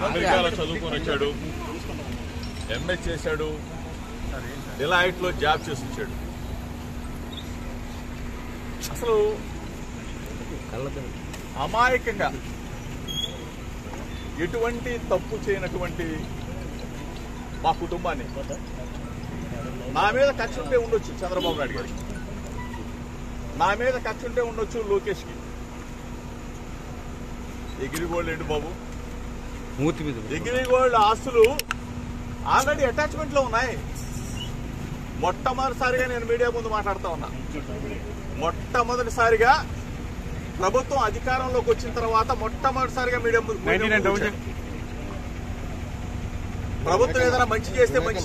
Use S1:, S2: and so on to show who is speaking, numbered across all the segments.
S1: అమెరికాలో చదువుకొని వచ్చాడు, ఎంఏ చేశాడు, డిలాయిట్ లో జాబ్ చేసి వచ్చాడు. అసలు అమాయకంగా ఎటువంటి తప్పు చేయనటువంటి మా కుటుంబాన్ని నా మీద కక్ష ఉంటే ఉండొచ్చు చంద్రబాబు నాయుడు గారికి, నా మీద కక్ష ఉంటే ఉండొచ్చు లోకేష్కి. ఎగిరిగోల్డ్ ఏంటి బాబు, ఎగిరిగోల్డ్ ఆస్తులు ఆల్రెడీ అటాచ్మెంట్ లో ఉన్నాయి. మొట్టమొదటిసారిగా నేను మీడియా ముందు మాట్లాడుతా ఉన్నా. మొట్టమొదటిసారిగా ప్రభుత్వం అధికారంలోకి వచ్చిన తర్వాత మొట్టమొదటిసారిగా మీడియా ముందు ప్రభుత్వం ఏదైనా మంచి చేస్తే మంచి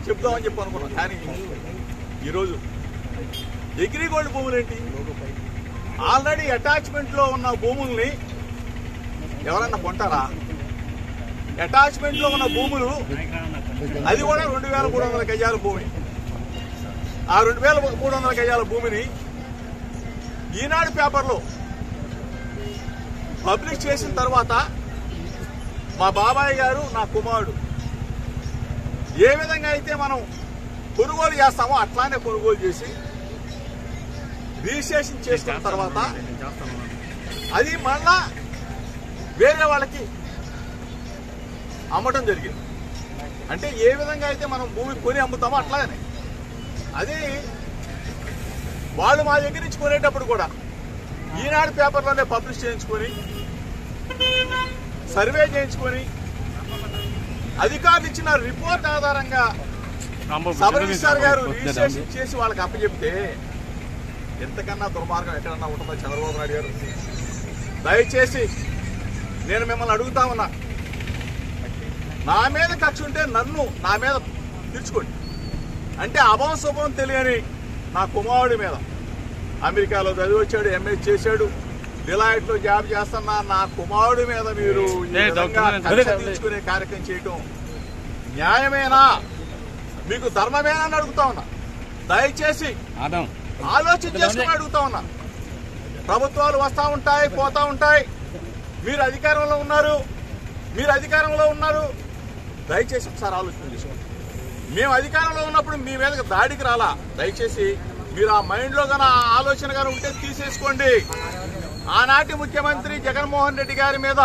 S1: చెప్దామని చెప్పి అనుకున్నాం. కానీ ఈరోజు ఎగ్రిగోల్డ్ భూములు ఏంటి, ఆల్రెడీ అటాచ్మెంట్ లో ఉన్న భూముల్ని ఎవరన్నా కొంటారా? అటాచ్మెంట్ లో ఉన్న భూములు అది కూడా 2300 గజాల భూమి. ఆ 2300 గజాల భూమిని ఈనాడు పేపర్లో పబ్లిష్ చేసిన తర్వాత మా బాబాయ్ గారు, నా కుమారుడు ఏ విధంగా అయితే మనం కొనుగోలు చేస్తామో అట్లానే కొనుగోలు చేసి రిజిస్ట్రేషన్ చేసుకున్న తర్వాత అది మళ్ళా వేరే వాళ్ళకి అమ్మటం జరిగింది. అంటే ఏ విధంగా అయితే మనం భూమి కొని అమ్ముతామో అట్లానే అది వాళ్ళు మా దగ్గర నుంచి కొనేటప్పుడు కూడా ఈనాడు పేపర్లోనే పబ్లిష్ చేయించుకొని సర్వే చేయించుకొని అధికారులు ఇచ్చిన రిపోర్ట్ ఆధారంగా సబ్ రిజిస్ట్రార్ గారు రిజిస్ట్రేషన్ చేసి వాళ్ళకి అప్పచెప్తే ఎంతకన్నా దుర్మార్గం ఎక్కడన్నా ఉంటుందో చంద్రబాబు నాయుడు గారు. దయచేసి నేను మిమ్మల్ని అడుగుతా ఉన్నా, నా మీద కక్ష ఉంటే నా మీద తీర్చుకోండి. అంటే అభం శుభం తెలియని నా కుమారుడి మీద అమెరికాలో చదివి వచ్చాడు, ఎంఏ చేశాడు, డిలాయిట్ లో జాబ్ చేస్తున్నా నా కుమారుడి మీద మీరు తీర్చుకునే కార్యక్రమం చేయటం న్యాయమేనా, మీకు ధర్మమేనా అని అడుగుతా ఉన్నా. దయచేసి ఆలోచన చేసుకుని అడుగుతా ఉన్నా. ప్రభుత్వాలు వస్తా ఉంటాయి, పోతా ఉంటాయి, మీరు అధికారంలో ఉన్నారు, దయచేసి ఒకసారి ఆలోచన చేసుకోండి. మేము అధికారంలో ఉన్నప్పుడు మీ మీద దాడికి రాలా. దయచేసి మీరు ఆ మైండ్ లో గానీ ఆలోచన గానీ ఉంటే తీసేసుకోండి. ఆనాటి ముఖ్యమంత్రి జగన్మోహన్ రెడ్డి గారి మీద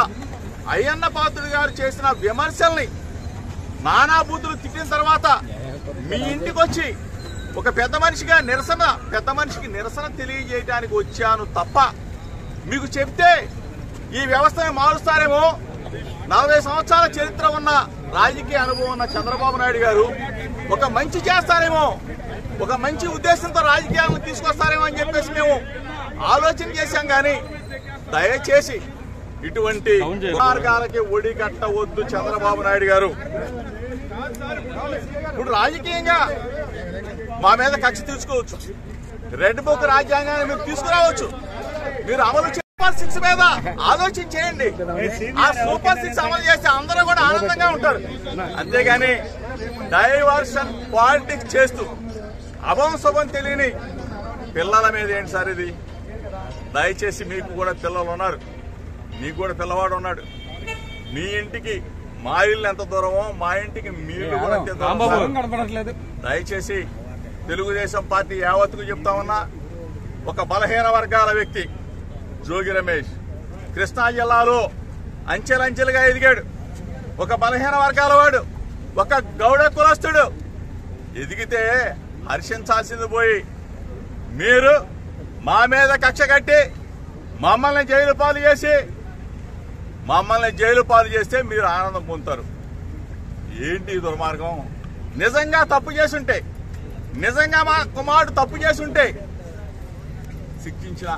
S1: అయ్యన్న పాత్రుడు గారు చేసిన విమర్శల్ని నానా బూతులు తిట్టిన తర్వాత మీ ఇంటికి వచ్చి ఒక పెద్ద మనిషికి నిరసన తెలియజేయడానికి వచ్చాను తప్ప మీకు చెప్తే ఈ వ్యవస్థను మారుస్తారేమో. 40 సంవత్సరాల చరిత్ర ఉన్న రాజకీయ అనుభవం ఉన్న చంద్రబాబు నాయుడు గారు ఒక మంచి చేస్తారేమో, ఒక మంచి ఉద్దేశంతో రాజకీయాలను తీసుకొస్తారేమో అని చెప్పేసి మేము ఆలోచన చేశాం. కానీ దయచేసి ఇటువంటి మార్గాలకి ఒడి కట్టవద్దు చంద్రబాబు నాయుడు గారు. ఇప్పుడు రాజకీయంగా మా మీద కక్ష తీసుకోవచ్చు, రెడ్ బుక్ రాజ్యాంగాన్ని మీరు తీసుకురావచ్చు, మీరు అమలు సూపర్ 6 మీద ఆలోచన చేయండి. ఆ సూపర్ 6 అమలు చేస్తే అందరూ కూడా ఆనందంగా ఉంటారు. అంతేగాని డైవర్షన్ పాలిటిక్స్ చేస్తూ అభం శుభం తెలియని పిల్లల మీద ఏంటి సార్ ఇది? దయచేసి మీకు కూడా పిల్లలు ఉన్నారు, మీకు కూడా పిల్లవాడు ఉన్నాడు. మీ ఇంటికి మా ఇల్లు ఎంత దూరమో మా ఇంటికి మీరు కూడా అంతే దూరం. దయచేసి తెలుగుదేశం పార్టీ యావత్తుకు చెప్తా ఉన్నా, ఒక బలహీన వర్గాల వ్యక్తి జోగి రమేష్ కృష్ణా జిల్లాలో అంచెలంచెలుగా ఎదిగాడు. ఒక బలహీన వర్గాల వాడు, ఒక గౌడ కులస్తుడు ఎదిగితే హర్షించాల్సింది పోయి మీరు మా మీద కక్ష కట్టి మమ్మల్ని జైలు పాలు చేస్తే మీరు ఆనందం పొందుతారు. ఏంటి దుర్మార్గం? నిజంగా తప్పు చేసుంటే, నిజంగా మా కుమారుడు తప్పు చేసుంటే శిక్షించిన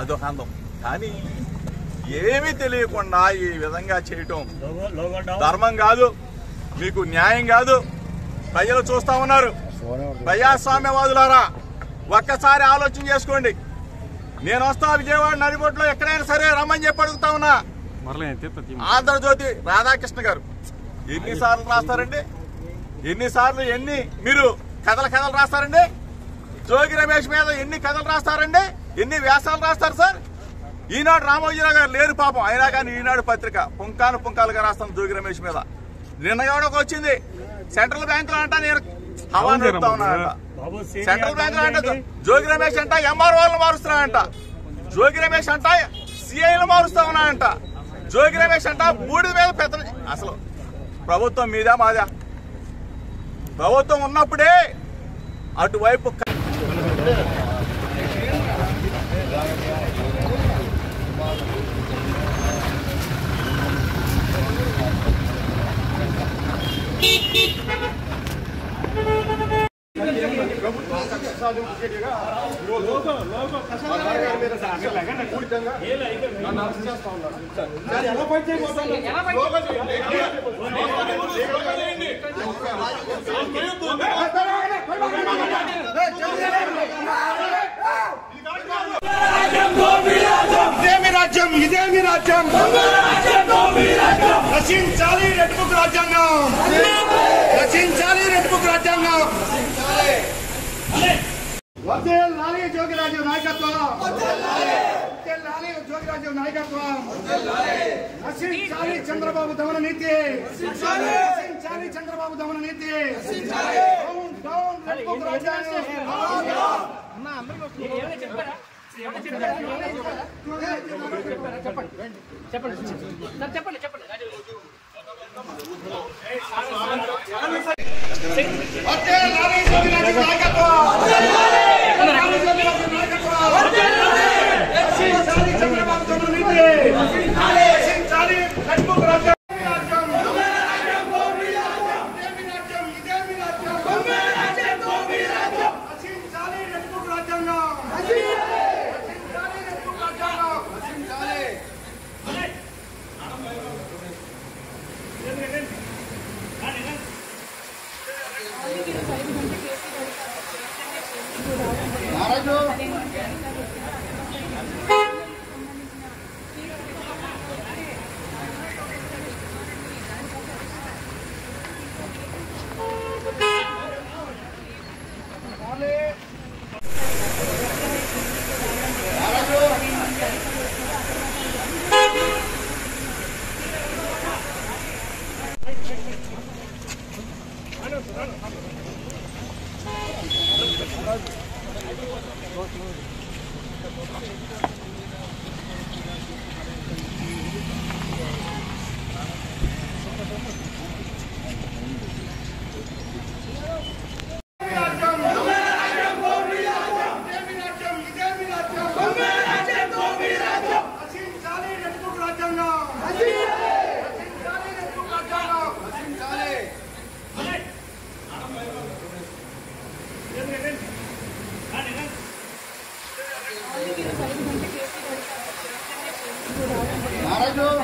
S1: అదొక అందం. కానీ ఏమీ తెలియకుండా ఈ విధంగా చేయటం ధర్మం కాదు, మీకు న్యాయం కాదు. ప్రజలు చూస్తా ఉన్నారు. ప్రజాస్వామ్యవాదులారా ఒక్కసారి ఆలోచన చేసుకోండి. నేను వస్తా విజయవాడ నడిబొట్లో ఎక్కడైనా సరే రమ్మని చెప్పి అడుగుతా ఉన్నా. ఆంధ్రజ్యోతి రాధాకృష్ణ గారు ఎన్నిసార్లు రాస్తారండి? మీరు కథలు రాస్తారండి? జోగి రమేష్ మీద ఎన్ని కథలు రాస్తారండి? ఎన్ని వ్యాసాలు రాస్తారు సార్? ఈనాడు రామోజీరావు గారు లేరు పాపం, అయినా కానీ ఈనాడు పత్రిక పుంకాలుగా రాస్తాం జోగి రమేష్ మీద. నిన్న ఎవడొక వచ్చింది సెంట్రల్ బ్యాంక్ లో అంట నేను హవా నడుపుతా ఉన్నానంట. సెంట్రల్ బ్యాంక్ లో అంట జోగి రమేష్ అంట ఎంఆర్ఓలను మారుస్తున్నాడంట, జోగి రమేష్ అంట సిఐలు మారుస్తా ఉన్నాడంట, జోగి రమేష్ అంట బూడిద మీద పెత్తనం. అసలు ప్రభుత్వం మీదా మాదా? ప్రభుత్వం ఉన్నప్పుడే అటువైపు
S2: ఇదేమి రాజ్యం రచించాలి రెడ్ బుక్ రాజ్యాంగం, రచించాలి రెడ్ బుక్ రాజ్యాంగం. వర్ధిల్లాలి జోగిరాజు నాయకత్వం, వర్ధిల్లాలి జోగిరాజు నాయకత్వం. రచించాలి చంద్రబాబు దమన నీతి, రచించాలి చంద్రబాబు దమన నీతి. డౌన్ రెడ్ బుక్ రాజ్యాంగం.